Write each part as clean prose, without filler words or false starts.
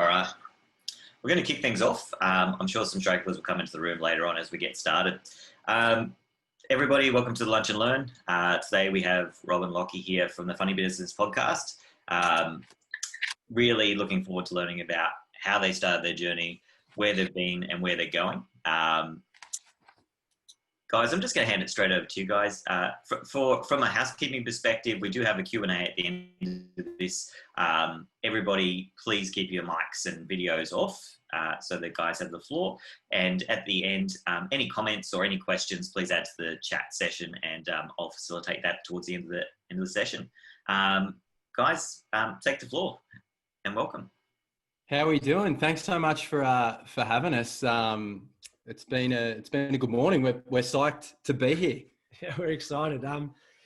All right. We're going to kick things off. I'm sure some stragglers will come into the room later on as we get started. Everybody, welcome to the Lunch and Learn. Today we have Rob and Lockie here from the Funny Business podcast. Really looking forward to learning about how they started their journey, where they've been and where they're going. Guys, I'm just going to hand it straight over to you guys. From a housekeeping perspective, we do have a Q&A at the end of this. Everybody, please keep your mics and videos off so the guys have the floor. And at the end, any comments or any questions, please add to the chat session and I'll facilitate that towards the end of the session. Guys, take the floor and welcome. How are we doing? Thanks so much for having us. It's been a good morning. We're psyched to be here. Yeah, we're excited.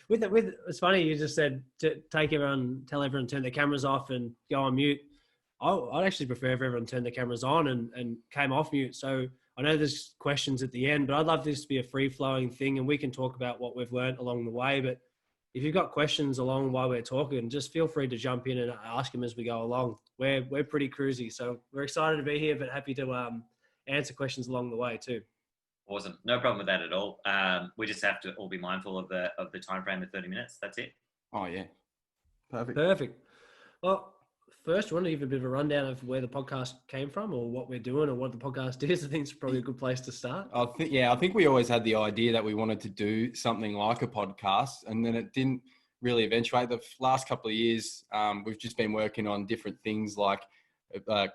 It's funny you just said to tell everyone to turn their cameras off and go on mute. I'd actually prefer if everyone turned their cameras on and came off mute. So I know there's questions at the end, but I'd love this to be a free-flowing thing and we can talk about what we've learned along the way. But if you've got questions along while we're talking, just feel free to jump in and ask them as we go along. We're pretty cruisy, so we're excited to be here, but happy to answer questions along the way too. Awesome. No problem with that at all. We just have to all be mindful of the time frame of 30 minutes. That's it. Oh yeah. Perfect. Well, first, I want to give a bit of a rundown of where the podcast came from or what we're doing or what the podcast is. I think it's probably a good place to start. I think we always had the idea that we wanted to do something like a podcast, and then it didn't really eventuate. The last couple of years, we've just been working on different things like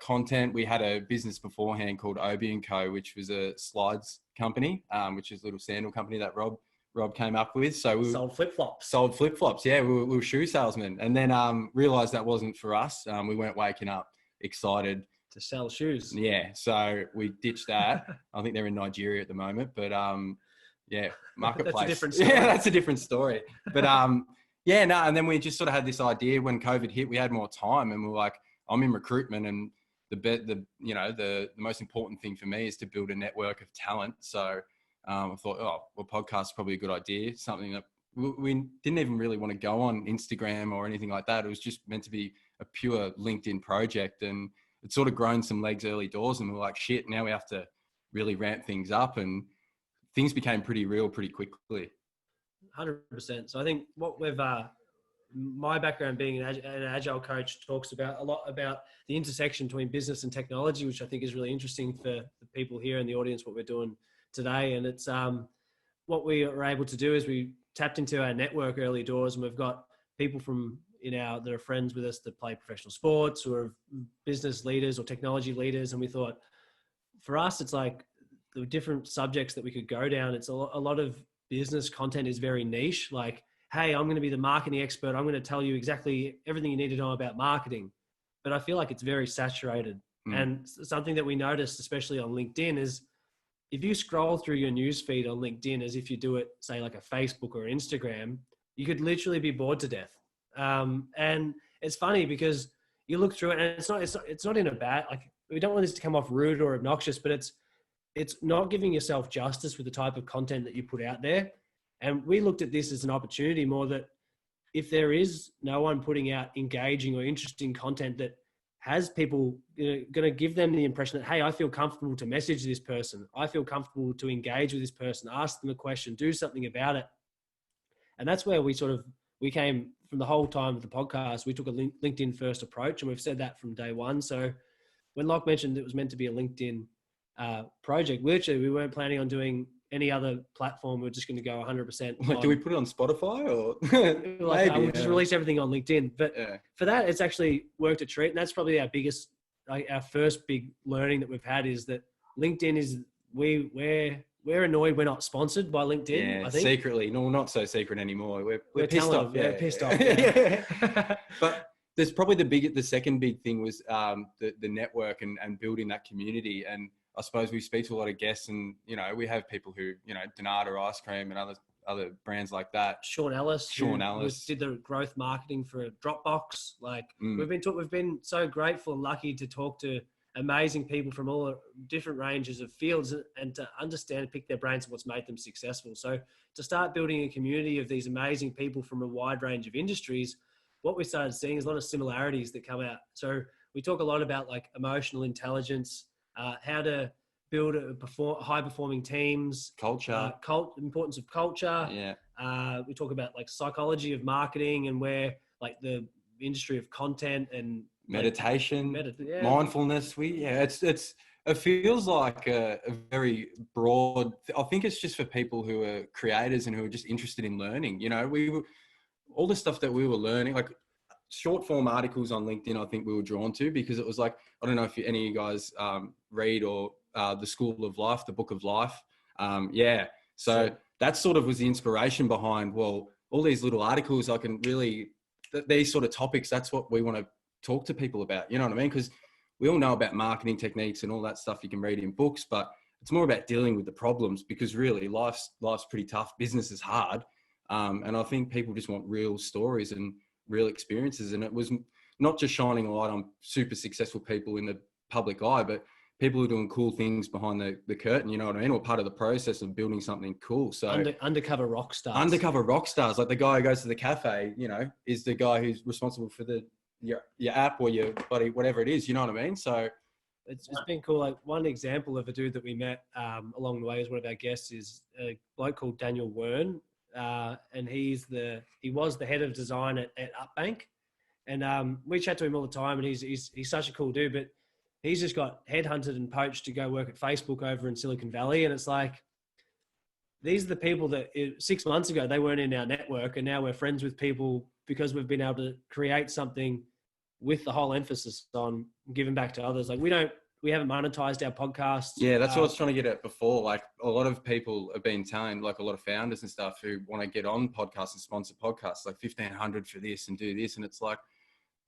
content. We had a business beforehand called Obi & Co, which was a slides company, which is a little sandal company that Rob came up with. So we sold flip-flops. Yeah, we were shoe salesmen, and then realized that wasn't for us. We weren't waking up excited to sell shoes. Yeah, so we ditched that. I think they're in Nigeria at the moment, but yeah, marketplace. That's a different story. Yeah, that's a different story. But and then we just sort of had this idea when COVID hit. We had more time, and we were like, I'm in recruitment, and the most important thing for me is to build a network of talent. So I thought, podcast is probably a good idea. Something that we didn't even really want to go on Instagram or anything like that. It was just meant to be a pure LinkedIn project, and it sort of grown some legs early doors. And we were like, shit, now we have to really ramp things up, and things became pretty real pretty quickly. 100%. So I think what we've my background being an agile coach talks about a lot about the intersection between business and technology, which I think is really interesting for the people here in the audience, what we're doing today. And it's what we were able to do is we tapped into our network early doors, and we've got people that are friends with us that play professional sports or are business leaders or technology leaders. And we thought for us, it's like the different subjects that we could go down. It's a lot of business content is very niche. Like, hey, I'm going to be the marketing expert. I'm going to tell you exactly everything you need to know about marketing. But I feel like it's very saturated. And something that we noticed, especially on LinkedIn, is if you scroll through your newsfeed on LinkedIn as if you do it, say, like a Facebook or Instagram, you could literally be bored to death. And it's funny because you look through it, and it's not in a bad, like, we don't want this to come off rude or obnoxious, but it's not giving yourself justice with the type of content that you put out there. And we looked at this as an opportunity more that if there is no one putting out engaging or interesting content that has people going to give them the impression that, hey, I feel comfortable to message this person. I feel comfortable to engage with this person, ask them a question, do something about it. And that's where we came from the whole time of the podcast. We took a LinkedIn first approach, and we've said that from day one. So when Locke mentioned it was meant to be a LinkedIn project, we weren't planning on doing any other platform. We're just going to go 100%. Do we put it on Spotify or? We'll just release everything on LinkedIn. But for that, it's actually worked a treat. And that's probably our first big learning that we've had is that LinkedIn is, we're annoyed we're not sponsored by LinkedIn. Yeah, I think. Secretly. No, not so secret anymore. We're pissed off. Yeah, pissed off. Yeah. But there's probably the second big thing was the network and building that community. And I suppose we speak to a lot of guests, and we have people who Donata Ice Cream and other brands like that. Sean Ellis did the growth marketing for Dropbox. Like we've been so grateful and lucky to talk to amazing people from all different ranges of fields and to understand and pick their brains of what's made them successful. So to start building a community of these amazing people from a wide range of industries, what we started seeing is a lot of similarities that come out. So we talk a lot about like emotional intelligence, how to build high performing teams, culture, importance of culture. Yeah. We talk about like psychology of marketing and where like the industry of content and meditation, mindfulness. It feels like a very broad. I think it's just for people who are creators and who are just interested in learning. You know, all the stuff that we were learning, like short form articles on LinkedIn, I think we were drawn to because it was like, I don't know if any of you guys read or The School of Life, the Book of Life. So that sort of was the inspiration behind, well, all these little articles, I can really, these sort of topics, that's what we want to talk to people about. You know what I mean? Because we all know about marketing techniques and all that stuff you can read in books, but it's more about dealing with the problems because really life's pretty tough. Business is hard. And I think people just want real stories and real experiences. And it was not just shining a light on super successful people in the public eye, but people who are doing cool things behind the curtain, you know what I mean? Or part of the process of building something cool. So undercover rock stars. Undercover rock stars, like the guy who goes to the cafe, you know, is the guy who's responsible for your app or your buddy, whatever it is, you know what I mean? So it's been cool. Like one example of a dude that we met along the way as one of our guests is a bloke called Daniel Wern. And he was the head of design at Upbank. And we chat to him all the time and he's such a cool dude, but he's just got headhunted and poached to go work at Facebook over in Silicon Valley. And it's like, these are the people that 6 months ago, they weren't in our network. And now we're friends with people because we've been able to create something with the whole emphasis on giving back to others. Like we haven't monetized our podcasts. Yeah, that's what I was trying to get at before. Like a lot of people have been telling, like a lot of founders and stuff who want to get on podcasts and sponsor podcasts, like 1,500 for this and do this. And it's like,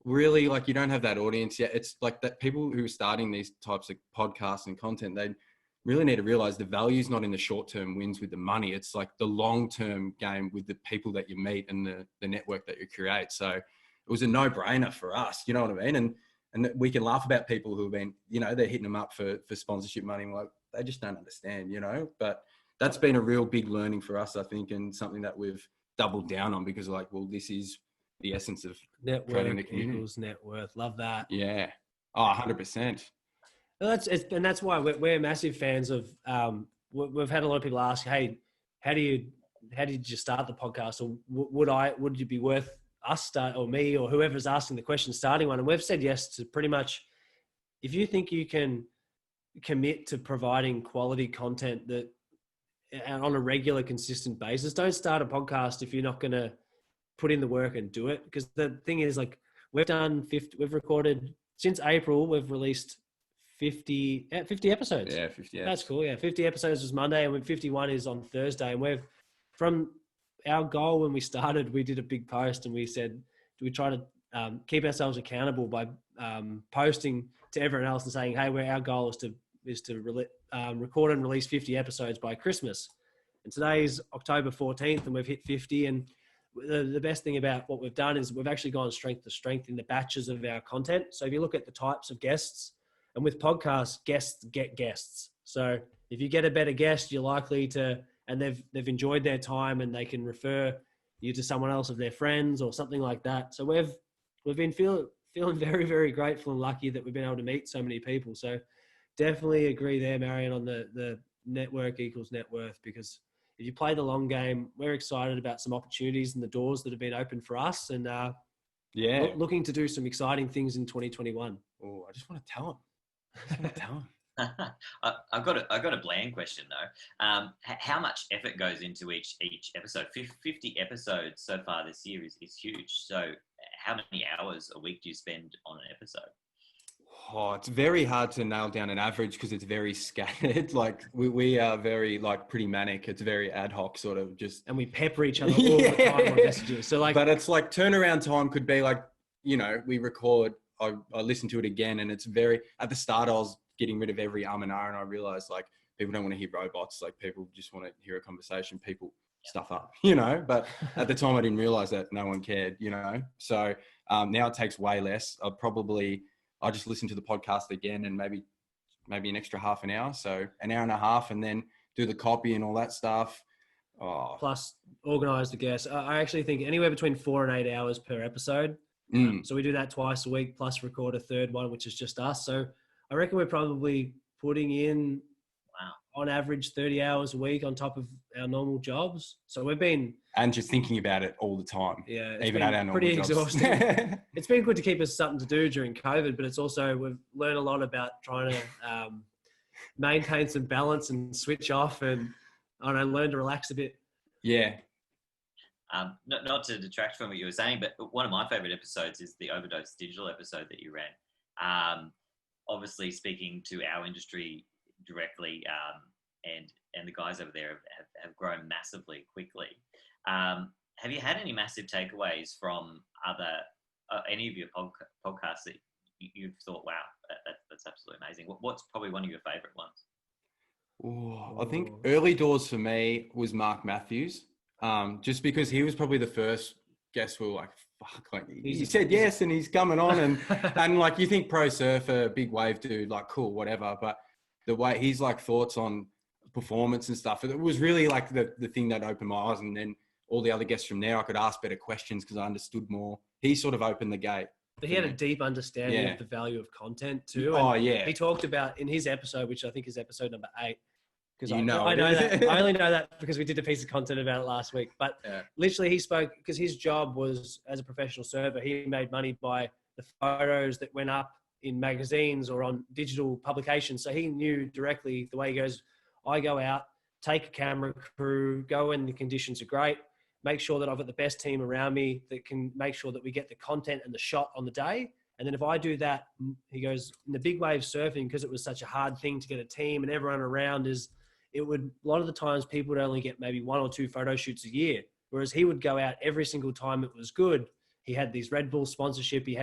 really, like you don't have that audience yet. It's like that people who are starting these types of podcasts and content, they really need to realize the value is not in the short-term wins with the money. It's like the long-term game with the people that you meet and the network that you create. So it was a no-brainer for us, you know what I mean? And we can laugh about people who have been, you know, they're hitting them up for sponsorship money. Like they just don't understand, you know, but that's been a real big learning for us, I think, and something that we've doubled down on because like, well, this is the essence of creating the community. Equals net worth. Love that. Yeah. Oh, 100%. That's why we're massive fans of, we've had a lot of people ask, hey, how did you start the podcast? Or would you be worth us start or me or whoever's asking the question starting one? And we've said yes to pretty much, if you think you can commit to providing quality content that on a regular, consistent basis, don't start a podcast if you're not going to put in the work and do it. Because the thing is, like, we've recorded since April, we've released 50 episodes. Yeah, 50. That's cool. Yeah, 50 episodes was Monday and 51 is on Thursday. And from our goal when we started, we did a big post and we said, do we try to keep ourselves accountable by posting to everyone else and saying, hey, our goal is to record and release 50 episodes by Christmas. And today's October 14th and we've hit 50. And the best thing about what we've done is we've actually gone strength to strength in the batches of our content. So if you look at the types of guests, and with podcasts, guests get guests. So if you get a better guest, you're likely to, and they've enjoyed their time and they can refer you to someone else of their friends or something like that. So we've been feeling very, very grateful and lucky that we've been able to meet so many people. So definitely agree there, Marion, on the network equals net worth, because if you play the long game, we're excited about some opportunities and the doors that have been opened for us and looking to do some exciting things in 2021. Oh, I just want to tell them. I've got a bland question though. How much effort goes into each episode? 50 episodes so far this year is huge. So how many hours a week do you spend on an episode? Oh, it's very hard to nail down an average because it's very scattered. Like we are very pretty manic. It's very ad hoc sort of just. And we pepper each other all the time on messages. So but it's like turnaround time could be like, you know, we record, I listen to it again and it's very, at the start I was getting rid of every and I realized like people don't want to hear robots. Like people just want to hear a conversation, people stuff up, you know, but at the time I didn't realize that no one cared, you know? So now it takes way less. I just listen to the podcast again and maybe an extra half an hour. So an hour and a half and then do the copy and all that stuff. Oh. Plus organize the guests. I actually think anywhere between 4 and 8 hours per episode. So we do that twice a week, plus record a third one, which is just us. So I reckon we're probably putting in, on average, 30 hours a week on top of our normal jobs. So we've been... And just thinking about it all the time. Yeah, it's even been at our normal pretty jobs. exhausting. It's been good to keep us something to do during COVID, but it's also, we've learned a lot about trying to maintain some balance and switch off, and I don't know, learn to relax a bit. Yeah. Not to detract from what you were saying, but one of my favorite episodes is the Overdose digital episode that you ran. Obviously speaking to our industry directly, and the guys over there have grown massively quickly. Have you had any massive takeaways from any of your podcasts that you've thought, wow, that's absolutely amazing? What's probably one of your favorite ones? Ooh, I think early doors for me was Mark Matthews, just because he was probably the first guest we were like, fuck, like he said yes and he's coming on, and like you think pro surfer, big wave dude, like cool, whatever, but the way he's like thoughts on performance and stuff, it was really like the thing that opened my eyes. And then all the other guests from there, I could ask better questions because I understood more. He sort of opened the gate. But he had a deep understanding of the value of content too. Oh, yeah. He talked about in his episode, which I think is episode number 8, because I know it. that. I only know that because we did a piece of content about it last week. But literally he spoke, because his job was, as a professional surfer, he made money by the photos that went up in magazines or on digital publications. So he knew directly the way he goes, I go out, take a camera crew, go when the conditions are great, make sure that I've got the best team around me that can make sure that we get the content and the shot on the day. And then if I do that, he goes, in the big wave surfing, because it was such a hard thing to get a team and everyone around, a lot of the times people would only get maybe 1 or 2 photo shoots a year. Whereas he would go out every single time it was good. He had these Red Bull sponsorship. He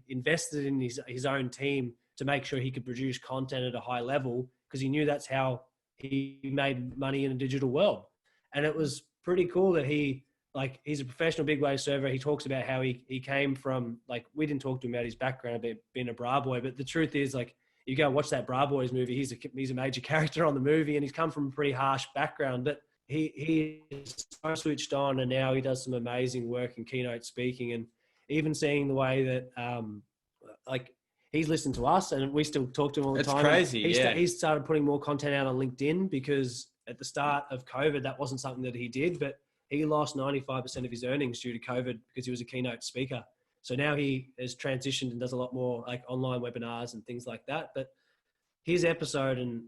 invested in his own team to make sure he could produce content at a high level, because he knew that's how he made money in a digital world. And it was pretty cool that he's a professional big wave surfer. He talks about how he came from, like, we didn't talk to him about his background about being a bra boy, but the truth is, like, you go watch that Bra Boys movie, he's a major character on the movie, and he's come from a pretty harsh background, but he is so switched on, and now he does some amazing work in keynote speaking, and even seeing the way that he's listened to us, and we still talk to him all the time. It's crazy. He started putting more content out on LinkedIn, because at the start of COVID, that wasn't something that he did, but he lost 95% of his earnings due to COVID because he was a keynote speaker. So now he has transitioned and does a lot more like online webinars and things like that. But his episode and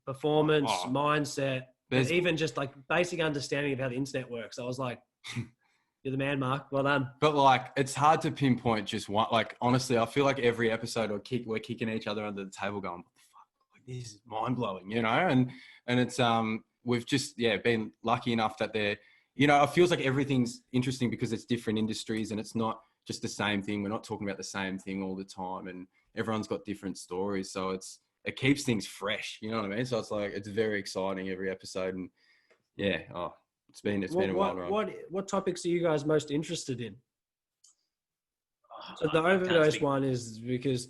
performance, mindset, and even just like basic understanding of how the internet works. I was like, you're the man, Mark. Well done. But like, it's hard to pinpoint just one. Like, honestly, I feel like every episode we're kicking each other under the table going, what the fuck? Like, this is mind blowing, you know? And it's, we've just, been lucky enough that they're, you know, it feels like everything's interesting because it's different industries and it's not just the same thing. We're not talking about the same thing all the time, and everyone's got different stories. So it keeps things fresh, you know what I mean? So it's like, it's very exciting every episode. And it's been a while. What topics are you guys most interested in? So the Overdose one is because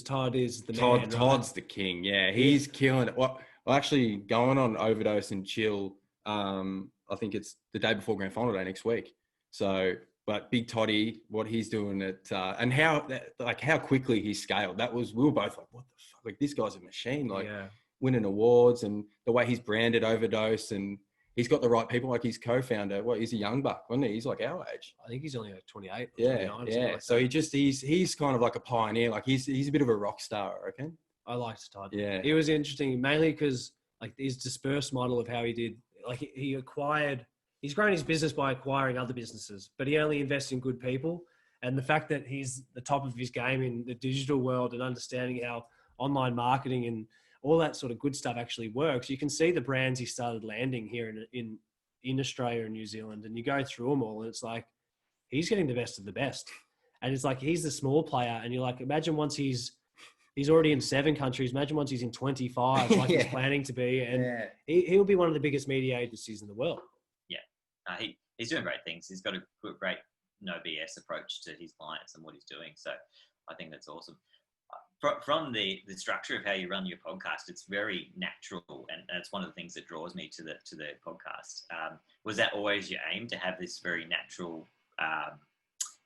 Todd is the man. Todd's the king. Yeah, he's killing it. Well, actually going on Overdose and chill. I think it's the day before grand final day next week. So, but Big Toddy, what he's doing and how quickly he scaled. We were both like, what the fuck? Like, this guy's a machine. Like, winning awards, and the way he's branded Overdose, and he's got the right people. Like, his co-founder, he's a young buck, wasn't he? He's like our age. I think he's only like 28. Yeah. Like so he's kind of like a pioneer. Like, he's a bit of a rock star, I reckon. I liked Todd. Yeah. He was interesting, mainly because like his dispersed model of how he did. Like, he's grown his business by acquiring other businesses, but he only invests in good people. And the fact that he's the top of his game in the digital world and understanding how online marketing and all that sort of good stuff actually works, you can see the brands he started landing here in Australia and New Zealand. And you go through them all, and it's like, he's getting the best of the best. And it's like, he's the small player. And you're like, imagine once he's already in 7 countries. Imagine once he's in 25, like he's planning to be. And he'll be one of the biggest media agencies in the world. Yeah. He's doing great things. He's got a great no BS approach to his clients and what he's doing. So I think that's awesome. From the structure of how you run your podcast, it's very natural. And it's one of the things that draws me to the podcast. Was that always your aim, to have this very natural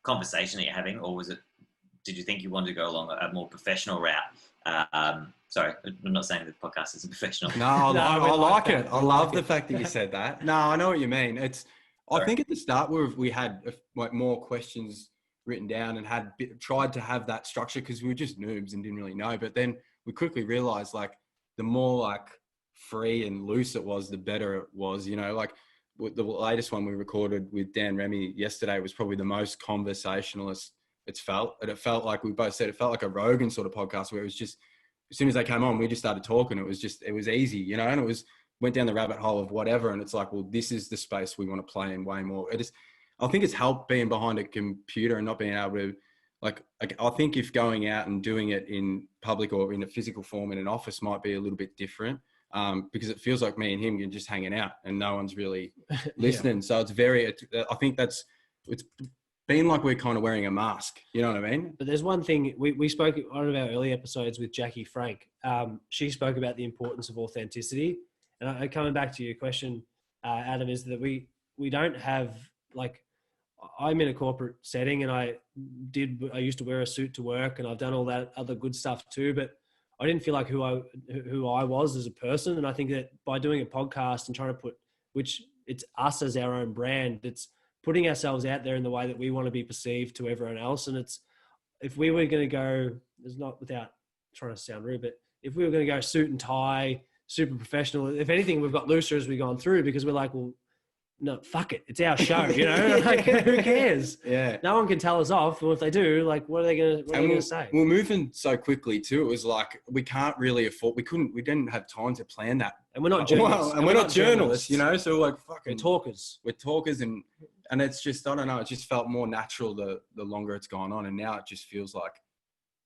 conversation that you're having, or did you think you wanted to go along a more professional route? Sorry, I'm not saying the podcast isn't professional. No, I like it. I love the it. fact that you said that. No, I know what you mean. I think at the start we had like more questions written down and tried to have that structure because we were just noobs and didn't really know. But then we quickly realized like the more like free and loose it was, the better it was. You know, like the latest one we recorded with Dan Remy yesterday was probably the most conversationalist it's felt. And it felt like we both said it felt like a Rogan sort of podcast where it was just, as soon as they came on, we just started talking. It was easy, you know, and it went down the rabbit hole of whatever. And it's like, well, this is the space we want to play in way more. I think it's helped being behind a computer and not being able to like, I think if going out and doing it in public or in a physical form in an office might be a little bit different because it feels like me and him are just hanging out and no one's really listening. So I think it's been like we're kind of wearing a mask, you know what I mean? But there's one thing, we spoke on one of our early episodes with Jackie Frank. She spoke about the importance of authenticity. And coming back to your question, Adam, is that we don't have, like, I'm in a corporate setting and I used to wear a suit to work and I've done all that other good stuff too, but I didn't feel like who I was as a person. And I think that by doing a podcast and trying to which it's us as our own brand, it's putting ourselves out there in the way that we want to be perceived to everyone else. And if we were going to go, it's not without trying to sound rude, but if we were going to go suit and tie, super professional, if anything, we've got looser as we've gone through because we're like, well, no, fuck it. It's our show, you know, like who cares? Yeah. No one can tell us off. Or if they do, like, what are they going to say? We're moving so quickly too. It was like, we can't really afford, we didn't have time to plan that. And we're not journalists. And we're not journalists, you know? So we're like, fucking. We're talkers. And it's just, I don't know, it just felt more natural the longer it's gone on. And now it just feels like,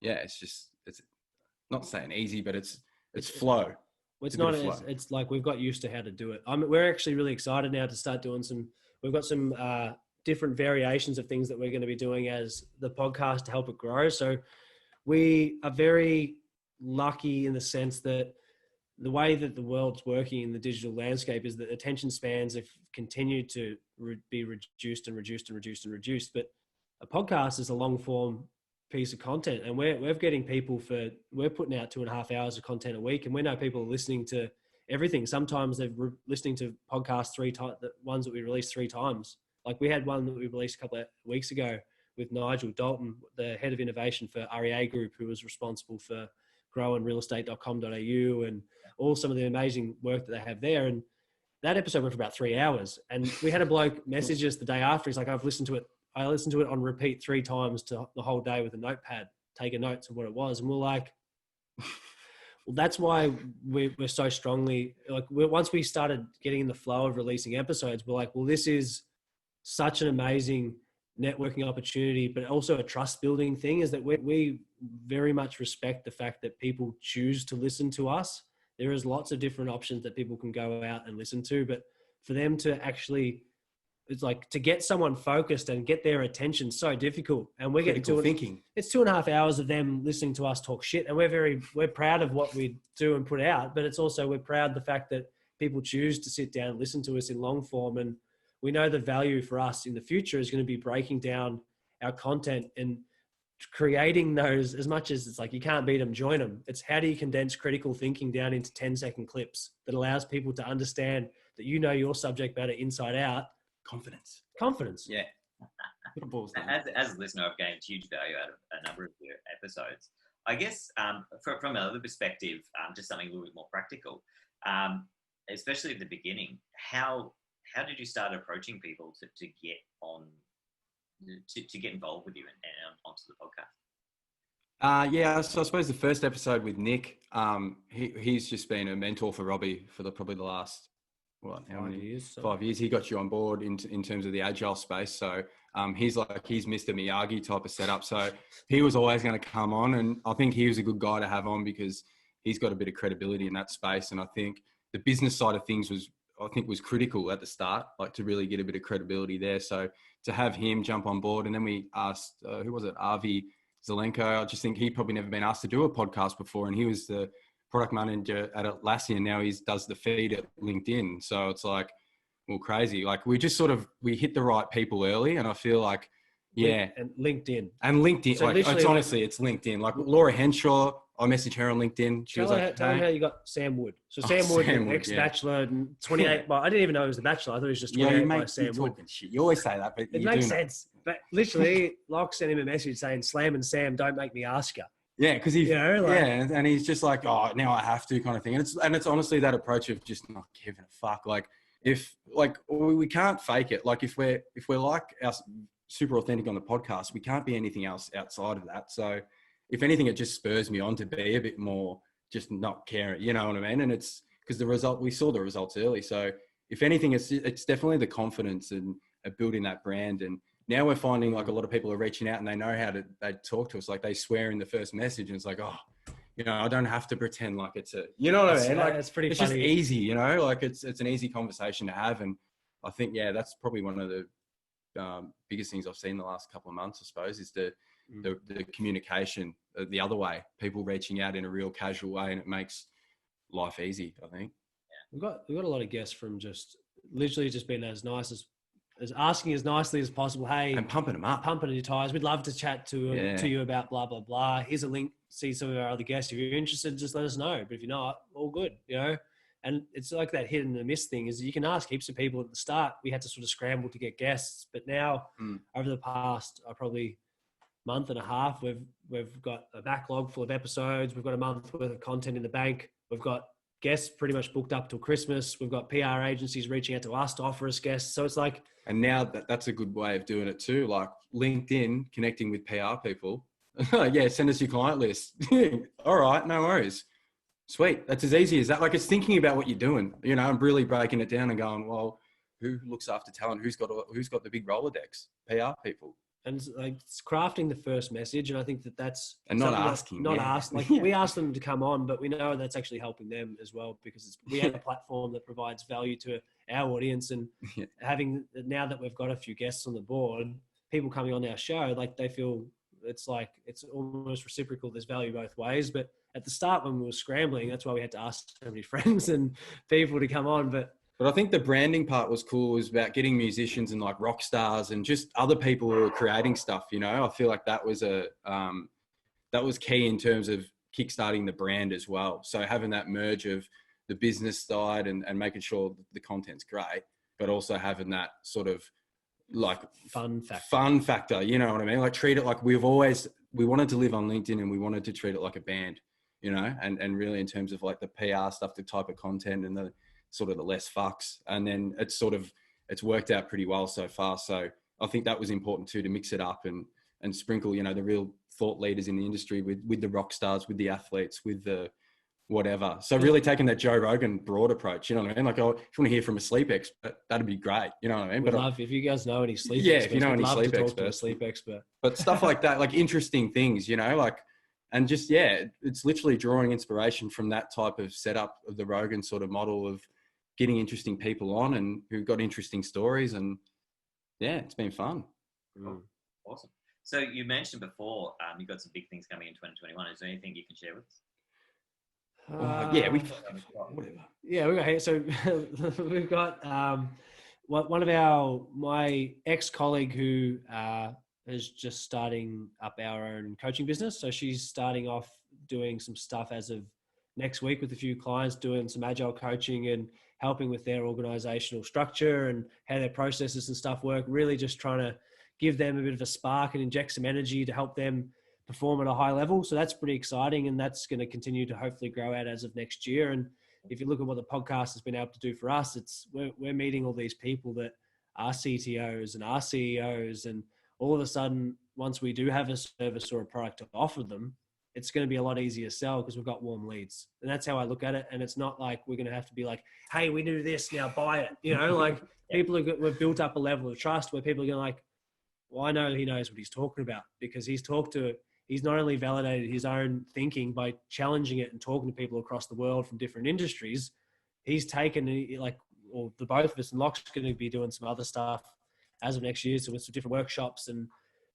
yeah, it's not saying easy, but it's flow. It's like we've got used to how to do it. We're actually really excited now to start doing we've got some different variations of things that we're going to be doing as the podcast to help it grow. So we are very lucky in the sense that the way that the world's working in the digital landscape is that attention spans have continued to be reduced and reduced and reduced and reduced. But a podcast is a long form piece of content, and we're getting people we're putting out 2.5 hours of content a week, and we know people are listening to everything. Sometimes they're listening to podcasts 3 times, the ones that we released 3 times. Like we had one that we released a couple of weeks ago with Nigel Dalton, the head of innovation for REA Group, who was responsible for growing realestate.com.au and all some of the amazing work that they have there. And that episode went for about 3 hours, and we had a bloke message us the day after. He's like, I listened to it on repeat 3 times to the whole day with a notepad, taking notes of what it was. And we're like, well, that's why we're so strongly, like, once we started getting in the flow of releasing episodes, we're like, well, this is such an amazing networking opportunity, but also a trust building thing, is that we very much respect the fact that people choose to listen to us. There is lots of different options that people can go out and listen to, but for them to actually, it's like to get someone focused and get their attention so difficult. And we're getting to thinking. It's 2.5 hours of them listening to us talk shit. And we're proud of what we do and put out, but it's also, we're proud of the fact that people choose to sit down and listen to us in long form. And we know the value for us in the future is going to be breaking down our content and creating those, as much as it's like, you can't beat them, join them. It's how do you condense critical thinking down into 10-second clips that allows people to understand that you know your subject matter inside out. Confidence. Yeah. As a listener, I've gained huge value out of a number of your episodes. I guess from another perspective, just something a little bit more practical, especially at the beginning, how did you start approaching people to get on, to get involved with you and onto the podcast? Yeah, so I suppose the first episode with Nick, he's just been a mentor for Robbie for probably the last, how many years? 5 years. He got you on board in terms of the agile space. So he's Mr. Miyagi type of setup. So he was always going to come on, and I think he was a good guy to have on because he's got a bit of credibility in that space. And I think the business side of things was critical at the start, like to really get a bit of credibility there. So to have him jump on board, and then we asked, who was it? Avi Zelenko. I just think he probably never been asked to do a podcast before, and he was the product manager at Atlassian. Now he does the feed at LinkedIn. So it's like, well, crazy. Like we just we hit the right people early, and I feel like Yeah. And LinkedIn. And LinkedIn, So like, literally, it's like- honestly, it's LinkedIn. Like Laura Henshaw, I messaged her on LinkedIn. She was like, Tell them how hey. you got Sam Wood. So Oh, Sam Wood, Sam Wood, ex-bachelor, and 28. Well, I didn't even know he was a bachelor. I thought he was just Yeah, 28 you by make Sam you Wood. talking shit. You always say that, but It you makes do know. sense. But literally, Locke sent him a message saying, Slam and Sam, don't make me ask you. Yeah, because he, You know, like- and he's just like, oh, now I have to kind of thing. And it's honestly that approach of just not giving a fuck. Like if like we can't fake it. Like if we're like us super authentic on the podcast, we can't be anything else outside of that. So if anything, it just spurs me on to be a bit more just not caring. You know what I mean? And it's because we saw the results early. So if anything, it's definitely the confidence and building that brand. And now we're finding like a lot of people are reaching out and they know how to they talk to us. Like they swear in the first message and it's like, oh, you know, I don't have to pretend like it's a, you know what I mean? Like it's pretty it's funny. just easy, you know, like it's an easy conversation to have. And I think, yeah, that's probably one of the biggest things I've seen the last couple of months, I suppose, is the communication the other way, people reaching out in a real casual way, and it makes life easy, I think. We've got a lot of guests from just literally just being as nice as asking as nicely as possible. Hey, And pumping them up. pumping your tires. We'd love to chat to you about blah, blah, blah. Here's a link. See some of our other guests. If you're interested, just let us know. But if you're not, all good, you know? And it's like that hit and the miss thing is you can ask heaps of people at the start. We had to sort of scramble to get guests. But now over the past probably month and a half, we've got a backlog full of episodes. We've got a month worth of content in the bank. We've got guests pretty much booked up till Christmas. We've got PR agencies reaching out to us to offer us guests. So it's like, and now that's a good way of doing it too. Like LinkedIn, connecting with PR people. Yeah, send us your client list. All right, no worries. Sweet. That's as easy as that. Like it's thinking about what you're doing, you know, and really breaking it down and going, well, who looks after talent? Who's got the big Rolodex? PR people. And it's crafting the first message. And I think that's and not asking. Like we ask them to come on, but we know that's actually helping them as well because we have a platform that provides value to our audience. And having, now that we've got a few guests on the board, people coming on our show, like they feel it's almost reciprocal. There's value both ways. But at the start when we were scrambling, that's why we had to ask so many friends and people to come on. But I think the branding part was cool. It was about getting musicians and like rock stars and just other people who were creating stuff, you know. I feel like that was that was key in terms of kickstarting the brand as well. So having that merge of the business side and making sure the content's great, but also having that sort of like fun factor, you know what I mean? Like treat it like we wanted to live on LinkedIn and we wanted to treat it like a band, you know, and really in terms of like the PR stuff, the type of content and the sort of the less fucks. And then it's worked out pretty well so far. So I think that was important too, to mix it up and sprinkle, you know, the real thought leaders in the industry with the rock stars, with the athletes, with the whatever. So really taking that Joe Rogan broad approach, you know what I mean? Like, oh, if you want to hear from a sleep expert, that'd be great. You know what I mean? We'd love, if you guys know any sleep experts. Yeah, experts, if you know any sleep to experts. Sleep expert. But stuff like that, like interesting things, you know, like, and just, yeah, it's literally drawing inspiration from that type of setup of the Rogan sort of model of getting interesting people on and who've got interesting stories. And yeah, it's been fun. Awesome. So you mentioned before, you've got some big things coming in 2021. Is there anything you can share with us? So we've got one of my ex-colleague who is just starting up our own coaching business. So she's starting off doing some stuff as of next week with a few clients, doing some agile coaching and helping with their organizational structure and how their processes and stuff work, really just trying to give them a bit of a spark and inject some energy to help them perform at a high level. So that's pretty exciting. And that's going to continue to hopefully grow out as of next year. And if you look at what the podcast has been able to do for us, we're meeting all these people that are CTOs and are CEOs. And all of a sudden, once we do have a service or a product to offer them, it's going to be a lot easier to sell because we've got warm leads. And that's how I look at it. And it's not like we're going to have to be like, hey, we do this, now buy it. You know, like we've built up a level of trust where people are going to like, well, I know he knows what he's talking about because he's not only validated his own thinking by challenging it and talking to people across the world from different industries, he's taken the both of us, and Locke's going to be doing some other stuff as of next year. So with some different workshops and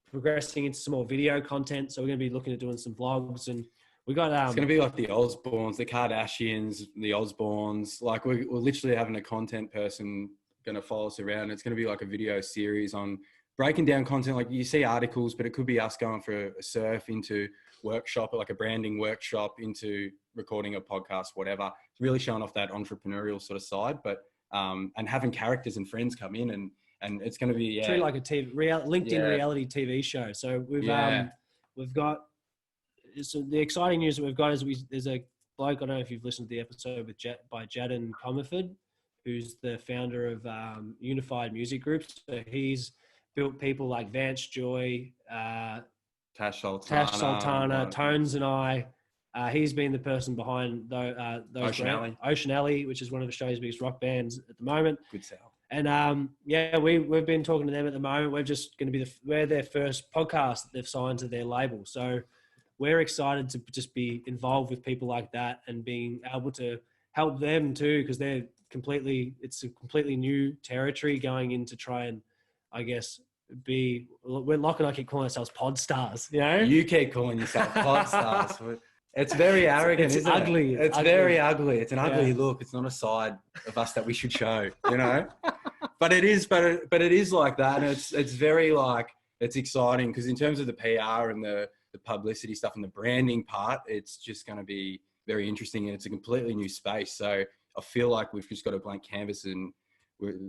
progressing into some more video content. So we're going to be looking at doing some vlogs, and we got, it's going to be like the Osbournes, the Kardashians, the Osbournes. Like we're literally having a content person going to follow us around. It's going to be like a video series on breaking down content, like you see articles, but it could be us going for a surf into workshop, like a branding workshop, into recording a podcast, whatever. It's really showing off that entrepreneurial sort of side, but and having characters and friends come in, and it's going to be treat like a LinkedIn reality TV show. So we've got, so the exciting news that we've got is there's a bloke, I don't know if you've listened to the episode by Jadden Comerford, who's the founder of Unified Music Group. So he's built people like Vance Joy, Tash Sultana, Tones and I. He's been the person behind those Ocean Alley, which is one of Australia's biggest rock bands at the moment. Good sell. And we've been talking to them at the moment. We're just going to be we're their first podcast that they've signed to their label. So we're excited to just be involved with people like that and being able to help them too, because it's a completely new territory going in to try and, I guess, we're Lach and I keep calling ourselves pod stars, you know? You keep calling yourself pod stars. It's very arrogant, it's isn't ugly. it? It's very ugly. It's an ugly look. It's not a side of us that we should show, you know? But it is like that. And it's very like, it's exciting because in terms of the PR and the publicity stuff and the branding part, it's just going to be very interesting, and it's a completely new space. So I feel like we've just got a blank canvas and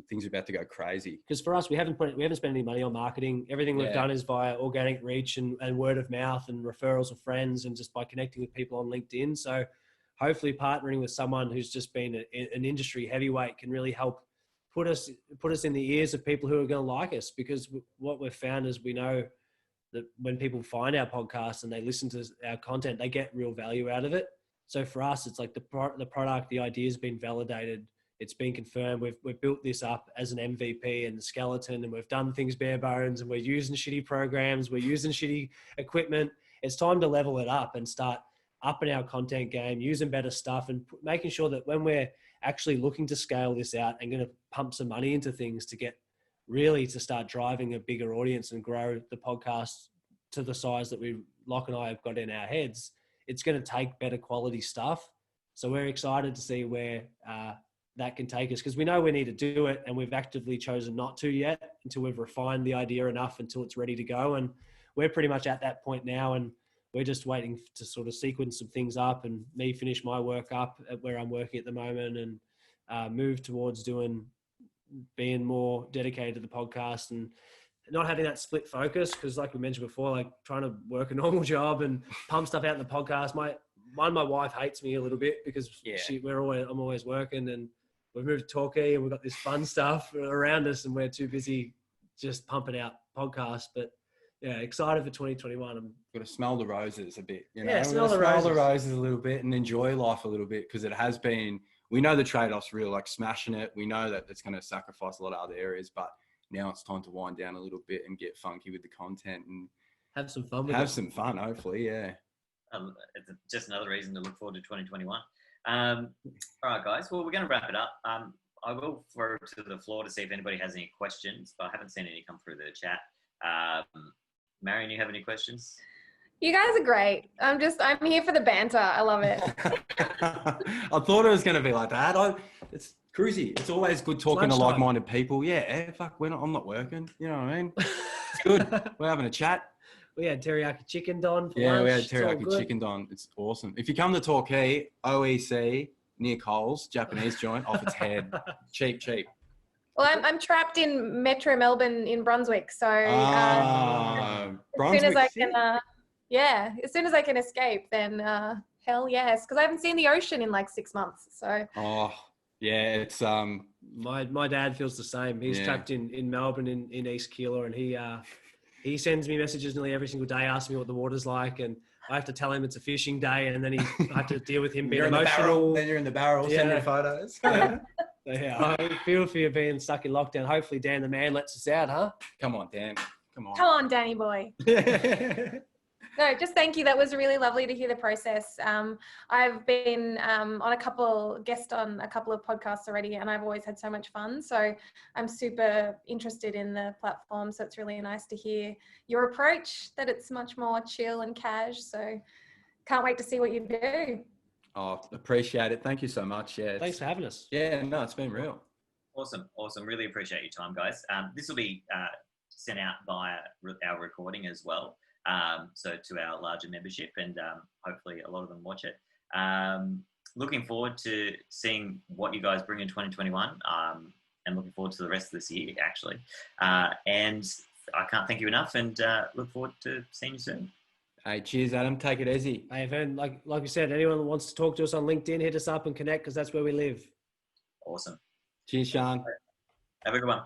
things are about to go crazy. Because for us, we haven't spent any money on marketing. Everything we've done is via organic reach and word of mouth and referrals of friends, and just by connecting with people on LinkedIn. So hopefully partnering with someone who's just been an industry heavyweight can really help put us in the ears of people who are going to like us. Because what we've found is we know that when people find our podcast and they listen to our content, they get real value out of it. So for us, it's like the product, the idea has been validated. It's been confirmed. We've built this up as an MVP and the skeleton, and we've done things bare bones, and we're using shitty programs. We're using shitty equipment. It's time to level it up and start upping our content game, using better stuff, and making sure that when we're actually looking to scale this out and going to pump some money into things to start driving a bigger audience and grow the podcast to the size that Lach and I have got in our heads, it's going to take better quality stuff. So we're excited to see where that can take us, because we know we need to do it, and we've actively chosen not to yet until we've refined the idea enough until it's ready to go. And we're pretty much at that point now, and we're just waiting to sort of sequence some things up and me finish my work up at where I'm working at the moment, and move towards being more dedicated to the podcast and not having that split focus. Because like we mentioned before, like trying to work a normal job and pump stuff out in the podcast. My wife hates me a little bit because I'm always working, and we've moved to Torquay and we've got this fun stuff around us, and we're too busy just pumping out podcasts. But yeah, excited for 2021. I'm got to smell the roses a bit, you know. Yeah, smell the roses a little bit and enjoy life a little bit, because it has been. We know the trade-off's real, like smashing it. We know that it's going to sacrifice a lot of other areas, but now it's time to wind down a little bit and get funky with the content and have some fun. Some fun, hopefully, yeah. It's just another reason to look forward to 2021. All right, guys. Well, we're going to wrap it up. I will throw to the floor to see if anybody has any questions, but I haven't seen any come through the chat. Marion, you have any questions? You guys are great. I'm here for the banter. I love it. I thought it was going to be like that. It's cruisy. It's always good talking to like-minded people. Yeah, I'm not working. You know what I mean? It's good. We're having a chat. We had teriyaki chicken don for lunch. We had teriyaki chicken don. It's awesome. If you come to Torquay, OEC, near Coles, Japanese joint, off its head. Cheap. Well, I'm trapped in Metro Melbourne in Brunswick, so as soon as I can escape, then hell yes, because I haven't seen the ocean in like 6 months. So. Oh yeah, it's My dad feels the same. He's trapped in Melbourne in East Keilor, and he sends me messages nearly every single day, asking me what the water's like, and I have to tell him it's a fishing day, and then I have to deal with him being emotional. Then you're in the barrel, sending photos. Yeah, I feel for you being stuck in lockdown. Hopefully Dan the man lets us out, huh? Come on, Dan. Come on, Danny boy. No, just thank you. That was really lovely to hear the process. I've been on a couple of podcasts already, and I've always had so much fun. So I'm super interested in the platform. So it's really nice to hear your approach, that it's much more chill and cash. So can't wait to see what you do. Oh, appreciate it. Thank you so much. Yeah. Thanks for having us. Yeah, no, it's been real. Awesome. Really appreciate your time, guys. This will be sent out via our recording as well. So to our larger membership, and hopefully a lot of them watch it. Looking forward to seeing what you guys bring in 2021, and looking forward to the rest of this year, actually. And I can't thank you enough, and look forward to seeing you soon. Hey, cheers, Adam. Take it easy. Hey, if like we said, anyone that wants to talk to us on LinkedIn, hit us up and connect, because that's where we live. Awesome. Cheers, Sean. Have a good one.